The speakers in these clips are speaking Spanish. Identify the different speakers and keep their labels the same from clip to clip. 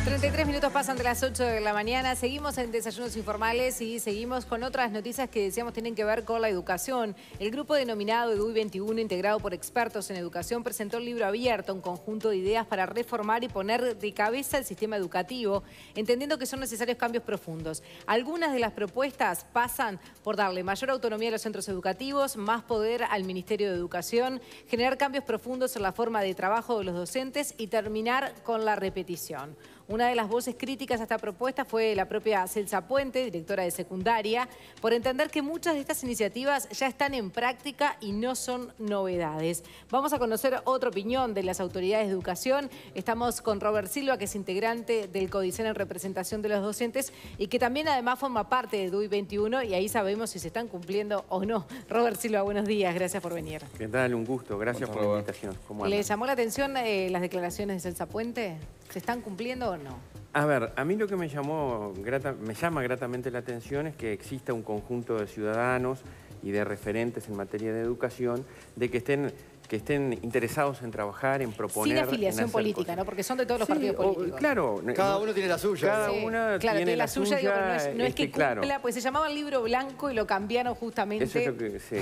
Speaker 1: 33 minutos pasan de las 8 de la mañana. Seguimos en Desayunos Informales y seguimos con otras noticias que decíamos tienen que ver con la educación. El grupo denominado EDUI 21, integrado por expertos en educación, presentó el libro abierto, un conjunto de ideas para reformar y poner de cabeza el sistema educativo, entendiendo que son necesarios cambios profundos. Algunas de las propuestas pasan por darle mayor autonomía a los centros educativos, más poder al Ministerio de Educación, generar cambios profundos en la forma de trabajo de los docentes y terminar con la repetición. Una de las voces críticas a esta propuesta fue la propia Celsa Puente, directora de secundaria, por entender que muchas de estas iniciativas ya están en práctica y no son novedades. Vamos a conocer otra opinión de las autoridades de educación. Estamos con Robert Silva, que es integrante del CODICEN en representación de los docentes y que también además forma parte de EDUI 21 y ahí sabemos si se están cumpliendo o no. Robert Silva, buenos días, gracias por venir.
Speaker 2: ¿Qué tal? Un gusto, gracias por la invitación. ¿Cómo andan?
Speaker 1: ¿Le llamó la atención las declaraciones de Celsa Puente? ¿Se están cumpliendo o no?
Speaker 2: A ver, a mí lo que me llama gratamente la atención es que exista un conjunto de ciudadanos y de referentes en materia de educación de que estén interesados en trabajar, en proponer...
Speaker 1: Sin afiliación política, cosas, ¿no? Porque son de todos los partidos políticos.
Speaker 2: Claro.
Speaker 3: Cada uno tiene la suya.
Speaker 2: Cada una tiene la suya.
Speaker 1: Digo, no es que cumpla,
Speaker 2: claro.
Speaker 1: pues se llamaba el libro blanco y lo cambiaron justamente
Speaker 2: eso es lo que, sí,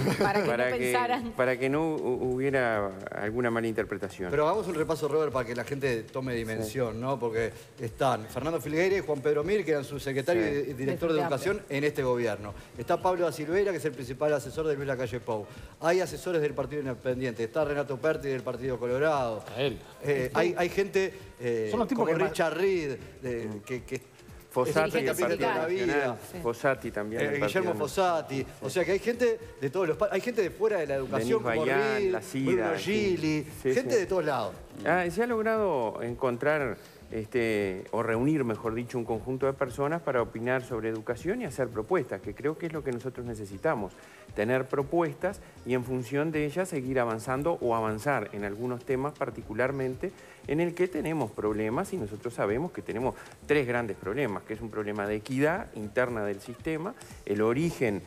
Speaker 2: para que no hubiera alguna mala interpretación.
Speaker 3: Pero hagamos un repaso, Robert, para que la gente tome dimensión, sí, ¿no? Porque están Fernando Filgueira y Juan Pedro Mir, que eran su secretario y director de Educación en este gobierno. Está Pablo da Silveira, que es el principal asesor de Luis Lacalle Pou. Hay asesores del Partido Independiente. Está Renato Perti del Partido Colorado. Hay gente como Richard Reed, que
Speaker 2: Fossati,
Speaker 3: del Partido de la Vida.
Speaker 2: Fossati también.
Speaker 3: Guillermo Fossati. O sea que hay gente de todos los... Hay gente de fuera de la educación, como Reed, Bruno Gili, gente de todos lados.
Speaker 2: Se ha logrado encontrar... o reunir, mejor dicho, un conjunto de personas para opinar sobre educación y hacer propuestas, que creo que es lo que nosotros necesitamos, tener propuestas y en función de ellas seguir avanzando o avanzar en algunos temas particularmente en el que tenemos problemas y nosotros sabemos que tenemos tres grandes problemas, que es un problema de equidad interna del sistema, el origen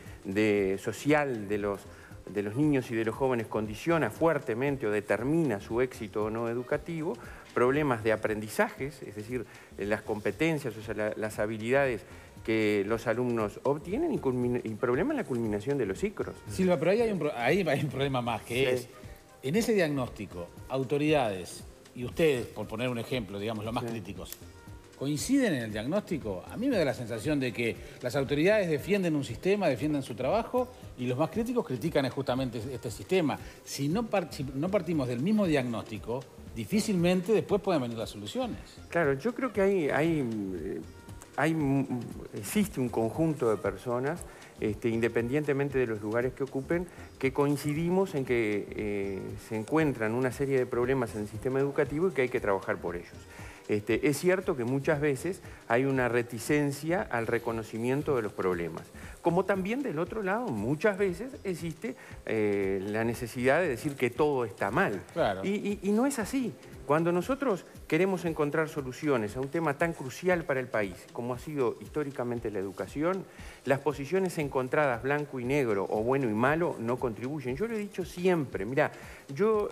Speaker 2: social de los niños y de los jóvenes condiciona fuertemente o determina su éxito o no educativo, problemas de aprendizajes, es decir, las competencias, o sea, las habilidades que los alumnos obtienen y problemas en la culminación de los ciclos.
Speaker 4: Silva, pero ahí hay un problema más, que es, en ese diagnóstico, autoridades y ustedes, por poner un ejemplo, digamos, los más críticos, ¿coinciden en el diagnóstico? A mí me da la sensación de que las autoridades defienden un sistema, defienden su trabajo y los más críticos critican justamente este sistema. Si no partimos del mismo diagnóstico, difícilmente después pueden venir las soluciones.
Speaker 2: Claro, yo creo que existe un conjunto de personas, independientemente de los lugares que ocupen, que coincidimos en que se encuentran una serie de problemas en el sistema educativo y que hay que trabajar por ellos. Es cierto que muchas veces hay una reticencia al reconocimiento de los problemas. Como también del otro lado, muchas veces existe la necesidad de decir que todo está mal.
Speaker 4: Claro.
Speaker 2: Y no es así. Cuando nosotros queremos encontrar soluciones a un tema tan crucial para el país como ha sido históricamente la educación, las posiciones encontradas blanco y negro o bueno y malo no contribuyen. Yo lo he dicho siempre. Mira, yo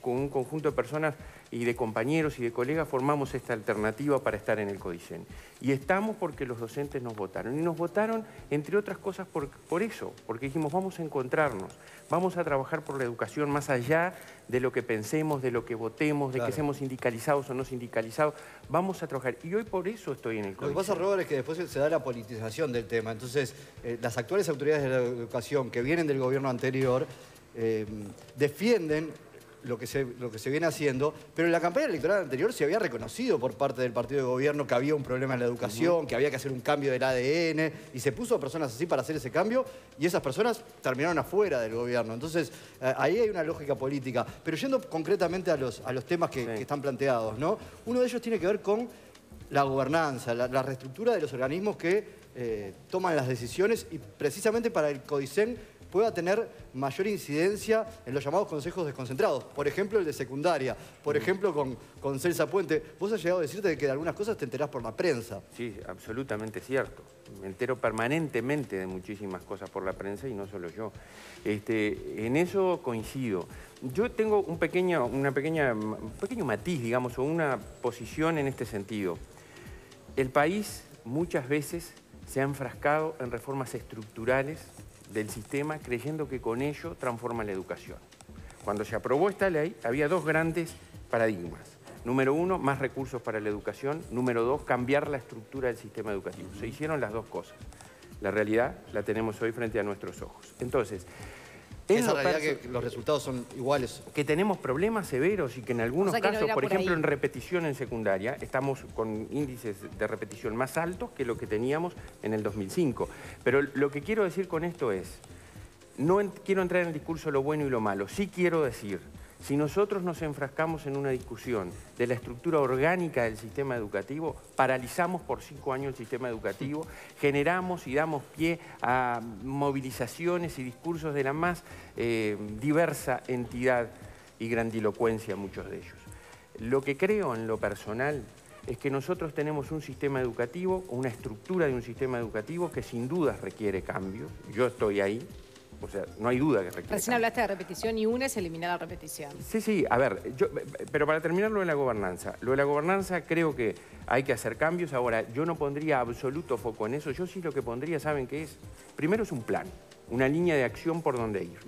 Speaker 2: con un conjunto de personas y de compañeros y de colegas formamos esta alternativa para estar en el CODICEN. Y estamos porque los docentes nos votaron. Y nos votaron, entre otras cosas, por eso. Porque dijimos, vamos a encontrarnos, vamos a trabajar por la educación más allá de lo que pensemos, de lo que votemos, de que seamos sindicalizados o no sindicalizados. Vamos a trabajar. Y hoy por eso estoy en el CODICEN.
Speaker 3: Lo que pasa, Robert, es que después se da la politización del tema. Entonces, las actuales autoridades de la educación que vienen del gobierno anterior defienden lo que se viene haciendo, pero en la campaña electoral anterior se había reconocido por parte del partido de gobierno que había un problema en la educación, que había que hacer un cambio del ADN, y se puso a personas así para hacer ese cambio, y esas personas terminaron afuera del gobierno. Entonces, ahí hay una lógica política. Pero yendo concretamente a los temas que están planteados, ¿no? Uno de ellos tiene que ver con la gobernanza, la reestructura de los organismos que toman las decisiones, y precisamente para el CODICEN pueda tener mayor incidencia en los llamados consejos desconcentrados. Por ejemplo, el de secundaria. Por ejemplo, con Celsa Puente. Vos has llegado a decirte que de algunas cosas te enterás por la prensa.
Speaker 2: Sí, absolutamente cierto. Me entero permanentemente de muchísimas cosas por la prensa y no solo yo. En eso coincido. Yo tengo un pequeño matiz, digamos, o una posición en este sentido. El país muchas veces se ha enfrascado en reformas estructurales del sistema creyendo que con ello transforma la educación. Cuando se aprobó esta ley había dos grandes paradigmas. Número uno, más recursos para la educación. Número dos, cambiar la estructura del sistema educativo. Se hicieron las dos cosas. La realidad la tenemos hoy frente a nuestros ojos. Entonces,
Speaker 3: esa realidad que los resultados son iguales.
Speaker 2: Que tenemos problemas severos y que en algunos casos,
Speaker 1: no
Speaker 2: por ejemplo,
Speaker 1: ahí.
Speaker 2: en repetición en secundaria, estamos con índices de repetición más altos que lo que teníamos en el 2005. Pero lo que quiero decir con esto es, no quiero entrar en el discurso de lo bueno y lo malo, sí quiero decir, si nosotros nos enfrascamos en una discusión de la estructura orgánica del sistema educativo, paralizamos por 5 años el sistema educativo, generamos y damos pie a movilizaciones y discursos de la más diversa entidad y grandilocuencia, muchos de ellos. Lo que creo en lo personal es que nosotros tenemos un sistema educativo, una estructura de un sistema educativo que sin dudas requiere cambios. Yo estoy ahí. O sea, no hay duda que requiere.
Speaker 1: Recién hablaste de repetición y una es eliminar la repetición.
Speaker 2: Sí, a ver, pero para terminar lo de la gobernanza. Lo de la gobernanza creo que hay que hacer cambios. Ahora, yo no pondría absoluto foco en eso. Yo sí lo que pondría, ¿saben qué es? Primero es un plan, una línea de acción por donde ir.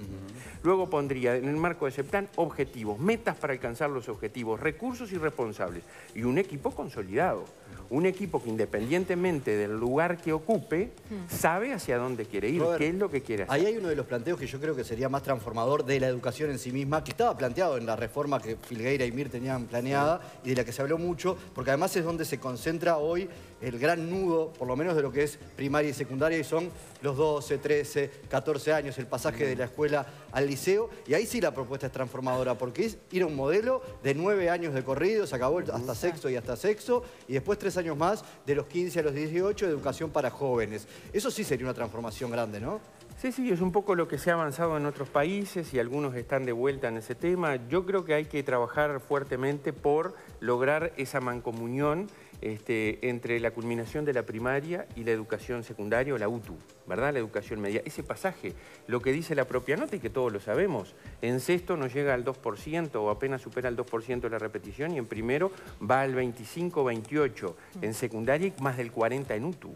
Speaker 2: Luego pondría en el marco de ese plan objetivos, metas para alcanzar los objetivos, recursos y responsables. Y un equipo consolidado. Un equipo que independientemente del lugar que ocupe, sabe hacia dónde quiere ir,
Speaker 3: Robert,
Speaker 2: qué es lo que quiere hacer.
Speaker 3: Ahí hay uno de los planteos que yo creo que sería más transformador de la educación en sí misma, que estaba planteado en la reforma que Filgueira y Mir tenían planeada y de la que se habló mucho, porque además es donde se concentra hoy el gran nudo, por lo menos de lo que es primaria y secundaria, y son los 12, 13, 14 años, el pasaje de la escuela al liceo, y ahí sí la propuesta es transformadora, porque es ir a un modelo de 9 años de corrido, se acabó hasta sexto y hasta sexto, y después 3 años más, de los 15 a los 18, de educación para jóvenes. Eso sí sería una transformación grande, ¿no?
Speaker 2: Sí, es un poco lo que se ha avanzado en otros países y algunos están de vuelta en ese tema. Yo creo que hay que trabajar fuertemente por lograr esa mancomunión entre la culminación de la primaria y la educación secundaria o la UTU, ¿verdad? La educación media. Ese pasaje, lo que dice la propia nota y que todos lo sabemos, en sexto no llega al 2% o apenas supera el 2% de la repetición y en primero va al 25-28%, en secundaria y más del 40% en UTU.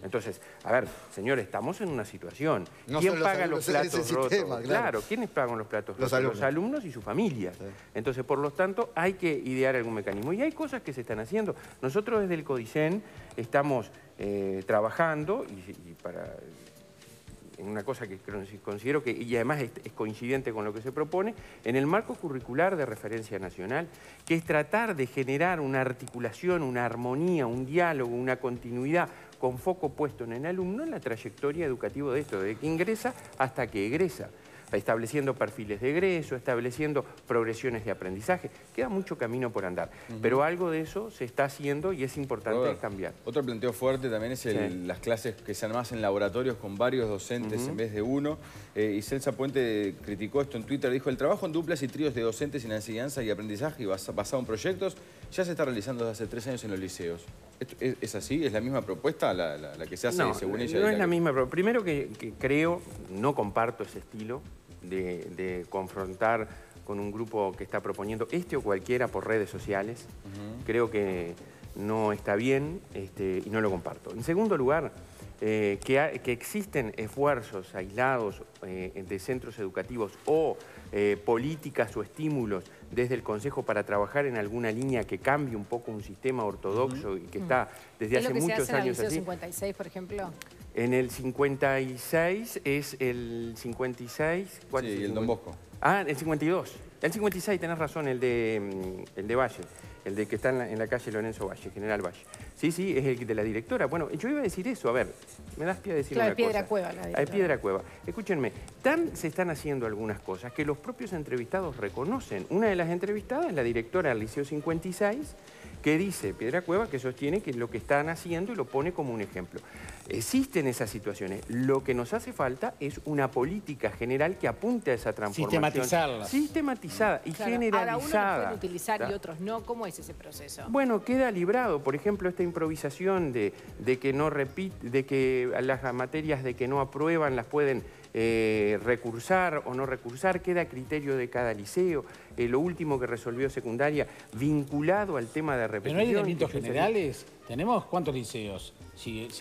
Speaker 2: Entonces, a ver, señores, estamos en una situación.
Speaker 3: No
Speaker 2: ¿Quién
Speaker 3: son
Speaker 2: paga
Speaker 3: los
Speaker 2: los platos
Speaker 3: alumnos,
Speaker 2: rotos?
Speaker 3: sistema, claro.
Speaker 2: ¿Quiénes pagan los platos rotos?
Speaker 3: Los
Speaker 2: alumnos y sus familias. Sí. Entonces, por lo tanto, hay que idear algún mecanismo. Y hay cosas que se están haciendo. Nosotros desde el Codicen estamos trabajando y para... en una cosa que considero que, y además es coincidente con lo que se propone, en el marco curricular de referencia nacional, que es tratar de generar una articulación, una armonía, un diálogo, una continuidad, con foco puesto en el alumno, en la trayectoria educativa de esto, desde que ingresa hasta que egresa, estableciendo perfiles de egreso, estableciendo progresiones de aprendizaje. Queda mucho camino por andar, pero algo de eso se está haciendo y es importante
Speaker 5: Robert,
Speaker 2: cambiar.
Speaker 5: Otro planteo fuerte también es las clases que se arman en laboratorios con varios docentes en vez de uno. Y Celsa Puente criticó esto en Twitter, dijo: el trabajo en duplas y tríos de docentes en la enseñanza y aprendizaje basado en proyectos ya se está realizando desde hace 3 años en los liceos. ¿Es así? ¿Es la misma propuesta la que se hace según ella?
Speaker 2: No es la misma, pero primero que creo, no comparto ese estilo de confrontar con un grupo que está proponiendo o cualquiera por redes sociales. Creo que no está bien y no lo comparto. En segundo lugar, que existen esfuerzos aislados de centros educativos o políticas o estímulos desde el Consejo para trabajar en alguna línea que cambie un poco un sistema ortodoxo y que está desde hace muchos años así.
Speaker 1: ¿Es lo que se hace en el Liceo 56, por ejemplo?
Speaker 2: En el 56 es el 56... ¿cuál
Speaker 5: sí,
Speaker 2: es
Speaker 5: el Don Bosco.
Speaker 2: Ah, el 52. El 56, tenés razón, el de Valle. El de que está en la calle Lorenzo Valle, General Valle. Sí, es el de la directora. Bueno, yo iba a decir eso, a ver, me das pie a decir una cosa.
Speaker 1: Piedra Cueva, la directora.
Speaker 2: Hay Piedra Cueva. Escúchenme, se están haciendo algunas cosas que los propios entrevistados reconocen. Una de las entrevistadas es la directora del Liceo 56, que dice, Piedra Cueva, que sostiene que lo que están haciendo y lo pone como un ejemplo. Existen esas situaciones. Lo que nos hace falta es una política general que apunte a esa transformación.
Speaker 4: Sistematizarla.
Speaker 2: Sistematizada y generalizada.
Speaker 1: Ahora unos lo pueden utilizar y otros no. ¿Cómo es es ese proceso?
Speaker 2: Bueno, queda librado. Por ejemplo, esta improvisación de que no repite, de que las materias de que no aprueban las pueden recursar o no recursar, queda a criterio de cada liceo. Lo último que resolvió secundaria, vinculado al tema de repetición.
Speaker 4: ¿Pero no hay lineamientos generales? ¿Tenemos cuántos liceos?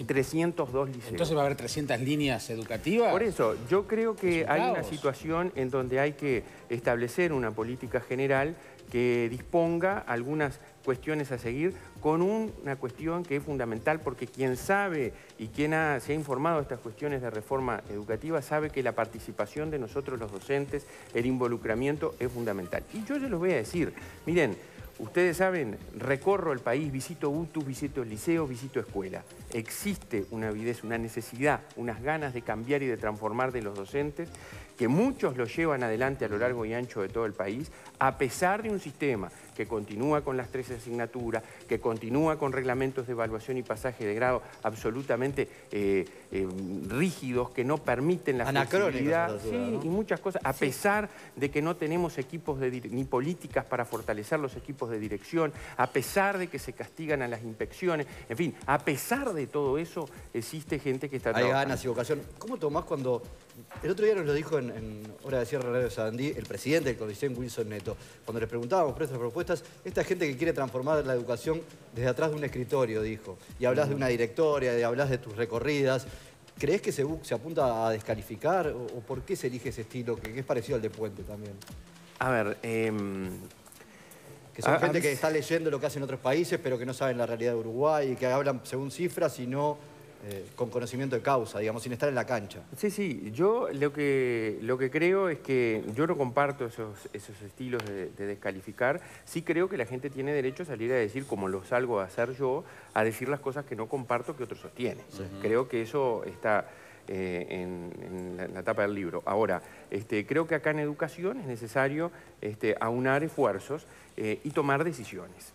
Speaker 2: 302 liceos.
Speaker 4: ¿Entonces va a haber 300 líneas educativas?
Speaker 2: Por eso, yo creo que hay una
Speaker 4: caos.
Speaker 2: situación en donde hay que establecer una política general que disponga algunas cuestiones a seguir con una cuestión que es fundamental, porque quien sabe y quien se ha informado de estas cuestiones de reforma educativa sabe que la participación de nosotros los docentes, el involucramiento es fundamental. Y yo se los voy a decir, miren, ustedes saben, recorro el país, visito UTUS, visito liceos, visito escuela. Existe una avidez, una necesidad, unas ganas de cambiar y de transformar de los docentes, que muchos lo llevan adelante a lo largo y ancho de todo el país, a pesar de un sistema que continúa con las 13 asignaturas, que continúa con reglamentos de evaluación y pasaje de grado absolutamente rígidos, que no permiten la flexibilidad, sí, ¿no? Y muchas cosas, a pesar de que no tenemos equipos ni políticas para fortalecer los equipos de dirección, a pesar de que se castigan a las inspecciones, en fin, a pesar de todo eso, existe gente que está trabajando.
Speaker 3: Hay ganas y vocación. ¿Cómo tomás cuando... El otro día nos lo dijo en Hora de Cierre Radio Sarandí el presidente del CODICEN, Wilson Neto, cuando le preguntábamos por estas propuestas, esta gente que quiere transformar la educación desde atrás de un escritorio, dijo, y hablas de una directoria, y hablas de tus recorridas. ¿Crees que se apunta a descalificar o por qué se elige ese estilo, que es parecido al de Puente también?
Speaker 2: A ver,
Speaker 3: que son gente que está leyendo lo que hacen otros países, pero que no saben la realidad de Uruguay, y que hablan según cifras y no con conocimiento de causa, digamos, sin estar en la cancha.
Speaker 2: Sí, sí, yo lo que creo es que yo no comparto esos estilos de descalificar. Sí creo que la gente tiene derecho a salir a decir, como lo salgo a hacer yo, a decir las cosas que no comparto que otros sostienen. Sí. Creo que eso está en la tapa del libro. Ahora, creo que acá en educación es necesario aunar esfuerzos y tomar decisiones.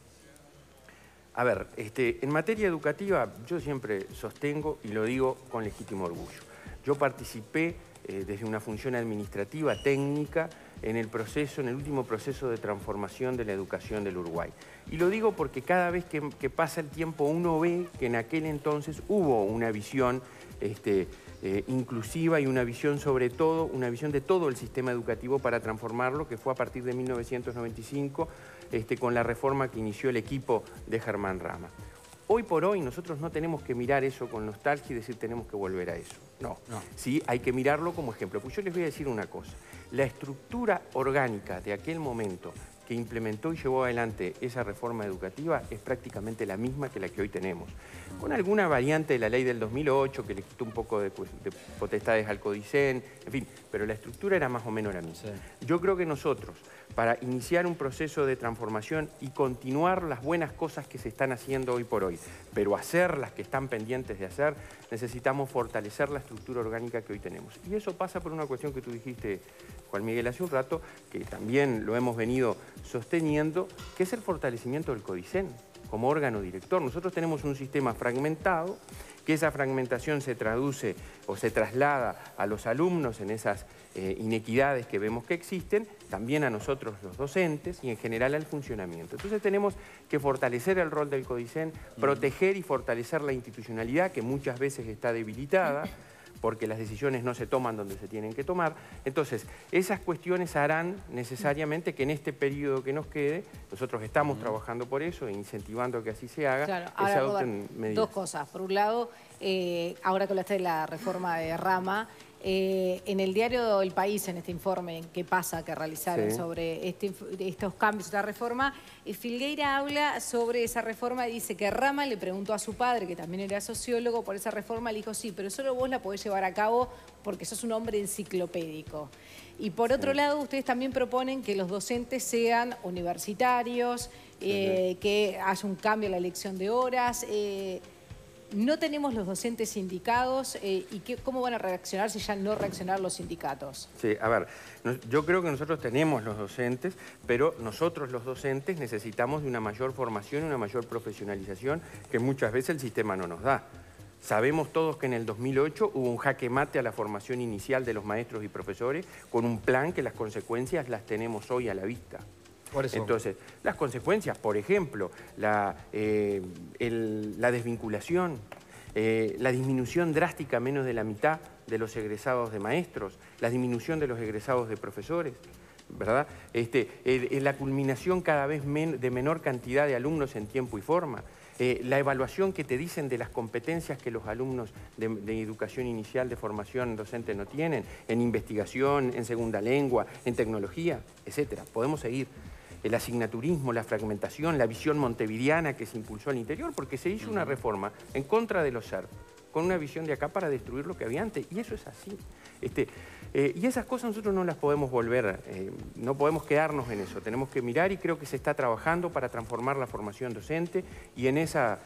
Speaker 2: A ver, en materia educativa yo siempre sostengo y lo digo con legítimo orgullo. Yo participé desde una función administrativa, técnica, en el último proceso de transformación de la educación del Uruguay. Y lo digo porque cada vez que pasa el tiempo uno ve que en aquel entonces hubo una visión inclusiva y una visión sobre todo, una visión de todo el sistema educativo para transformarlo, que fue a partir de 1995, con la reforma que inició el equipo de Germán Rama. Hoy por hoy nosotros no tenemos que mirar eso con nostalgia y decir tenemos que volver a eso. No. Sí, hay que mirarlo como ejemplo. Pues yo les voy a decir una cosa. La estructura orgánica de aquel momento que implementó y llevó adelante esa reforma educativa es prácticamente la misma que la que hoy tenemos. Con alguna variante de la ley del 2008 que le quitó un poco de potestades al CODICEN, en fin, pero la estructura era más o menos la misma. Sí. Yo creo que nosotros, para iniciar un proceso de transformación y continuar las buenas cosas que se están haciendo hoy por hoy, pero hacer las que están pendientes de hacer, necesitamos fortalecer la estructura orgánica que hoy tenemos. Y eso pasa por una cuestión que tú dijiste, Juan Miguel, hace un rato, que también lo hemos venido sosteniendo, que es el fortalecimiento del CODICEN como órgano director. Nosotros tenemos un sistema fragmentado, que esa fragmentación se traduce o se traslada a los alumnos en esas inequidades que vemos que existen, también a nosotros los docentes y en general al funcionamiento. Entonces tenemos que fortalecer el rol del CODICEN, proteger y fortalecer la institucionalidad que muchas veces está debilitada, porque las decisiones no se toman donde se tienen que tomar. Entonces, esas cuestiones harán necesariamente que en este periodo que nos quede, nosotros estamos trabajando por eso e incentivando que así se haga,
Speaker 1: claro.
Speaker 2: que se adopten medidas.
Speaker 1: Dos cosas. Por un lado, ahora que hablaste de la reforma de Rama, en el diario El País, en este informe que realizaron sobre estos cambios, esta reforma, Filgueira habla sobre esa reforma y dice que Rama le preguntó a su padre, que también era sociólogo, por esa reforma, le dijo, sí, pero solo vos la podés llevar a cabo porque sos un hombre enciclopédico. Y por otro lado, ustedes también proponen que los docentes sean universitarios, que haya un cambio en la elección de horas. No tenemos los docentes sindicados y ¿cómo van a reaccionar si ya no reaccionaron los sindicatos?
Speaker 2: Sí, a ver, yo creo que nosotros tenemos los docentes, pero nosotros los docentes necesitamos de una mayor formación y una mayor profesionalización que muchas veces el sistema no nos da. Sabemos todos que en el 2008 hubo un jaque mate a la formación inicial de los maestros y profesores con un plan que las consecuencias las tenemos hoy a la vista.
Speaker 3: ¿Cuáles son?
Speaker 2: Entonces, las consecuencias, por ejemplo, la desvinculación, la disminución drástica, menos de la mitad de los egresados de maestros, la disminución de los egresados de profesores, ¿verdad? La culminación cada vez de menor cantidad de alumnos en tiempo y forma, la evaluación que te dicen de las competencias que los alumnos de educación inicial, de formación docente no tienen, en investigación, en segunda lengua, en tecnología, etcétera. Podemos seguir. El asignaturismo, la fragmentación, la visión montevideana que se impulsó al interior, porque se hizo una reforma en contra de los SER, con una visión de acá para destruir lo que había antes, y eso es así. Y esas cosas nosotros no las podemos volver, no podemos quedarnos en eso, tenemos que mirar y creo que se está trabajando para transformar la formación docente y en esa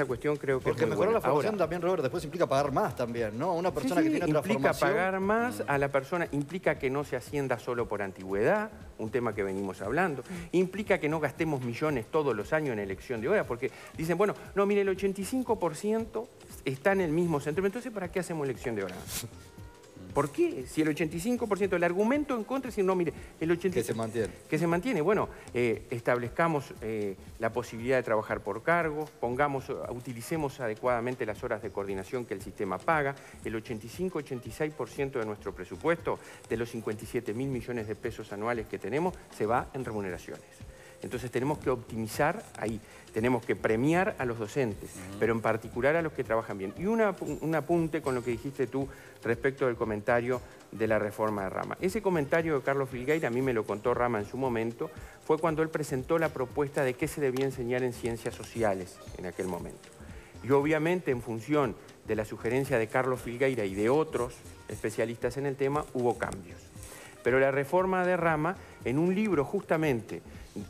Speaker 2: cuestión creo que
Speaker 3: porque
Speaker 2: es muy
Speaker 3: mejorar
Speaker 2: buena.
Speaker 3: la formación
Speaker 2: Ahora,
Speaker 3: también, Robert, después implica pagar más también, ¿no? Una persona que tiene otra
Speaker 2: implica
Speaker 3: formación...
Speaker 2: pagar más a la persona, implica que no se ascienda solo por antigüedad, un tema que venimos hablando, implica que no gastemos millones todos los años en elección de hora, porque dicen, bueno, no, mire, el 85% está en el mismo centro, entonces ¿para qué hacemos elección de hora? ¿Por qué? Si el 85%, el argumento en contra es decir, no, mire, el 85%...
Speaker 3: Que se mantiene.
Speaker 2: Que se mantiene. Bueno, establezcamos la posibilidad de trabajar por cargo, utilicemos adecuadamente las horas de coordinación que el sistema paga. El 85-86% de nuestro presupuesto, de los 57.000 millones de pesos anuales que tenemos, se va en remuneraciones. Entonces tenemos que optimizar ahí, tenemos que premiar a los docentes, pero en particular a los que trabajan bien. Y un apunte con lo que dijiste tú respecto del comentario de la reforma de Rama. Ese comentario de Carlos Filgueira, a mí me lo contó Rama en su momento, fue cuando él presentó la propuesta de qué se debía enseñar en ciencias sociales en aquel momento. Y obviamente en función de la sugerencia de Carlos Filgueira y de otros especialistas en el tema, hubo cambios. Pero la reforma de Rama, en un libro justamente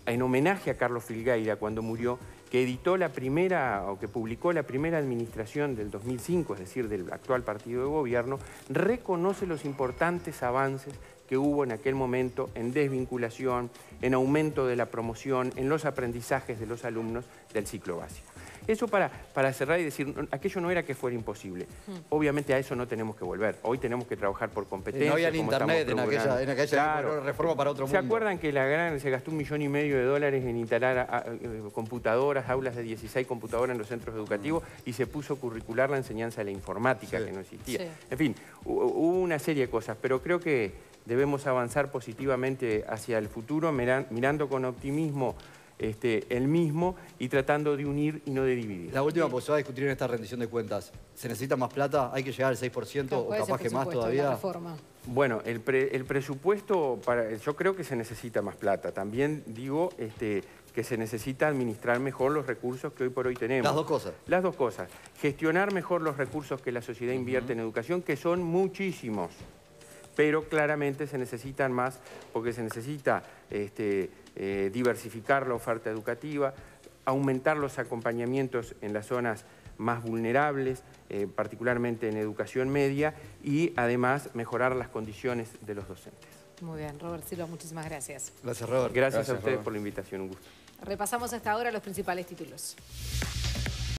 Speaker 2: en homenaje a Carlos Filgueira cuando murió, que editó la primera, o que publicó la primera administración del 2005, es decir, del actual partido de gobierno, reconoce los importantes avances que hubo en aquel momento en desvinculación, en aumento de la promoción, en los aprendizajes de los alumnos del ciclo básico. Eso para cerrar y decir, aquello no era que fuera imposible. Obviamente a eso no tenemos que volver. Hoy tenemos que trabajar por competencia.
Speaker 3: No había ni internet en aquella
Speaker 2: claro.
Speaker 3: reforma para otro mundo.
Speaker 2: ¿Se acuerdan que se gastó $1,5 millones en instalar computadoras, aulas de 16 computadoras en los centros educativos y se puso curricular la enseñanza de la informática que no existía? Sí. En fin, hubo una serie de cosas, pero creo que debemos avanzar positivamente hacia el futuro, mirando con optimismo el mismo y tratando de unir y no de dividir.
Speaker 3: La última posibilidad de discutir en esta rendición de cuentas. ¿Se necesita más plata? ¿Hay que llegar al 6% o capaz que más todavía?
Speaker 2: Bueno, el presupuesto, yo creo que se necesita más plata. También digo que se necesita administrar mejor los recursos que hoy por hoy tenemos.
Speaker 3: Las dos cosas.
Speaker 2: Las dos cosas. Gestionar mejor los recursos que la sociedad invierte en educación, que son muchísimos. Pero claramente se necesitan más porque se necesita diversificar la oferta educativa, aumentar los acompañamientos en las zonas más vulnerables, particularmente en educación media, y además mejorar las condiciones de los docentes.
Speaker 1: Muy bien, Robert Silva, muchísimas gracias.
Speaker 3: Gracias, Robert.
Speaker 2: Gracias a ustedes por la invitación, un gusto.
Speaker 1: Repasamos hasta ahora los principales títulos.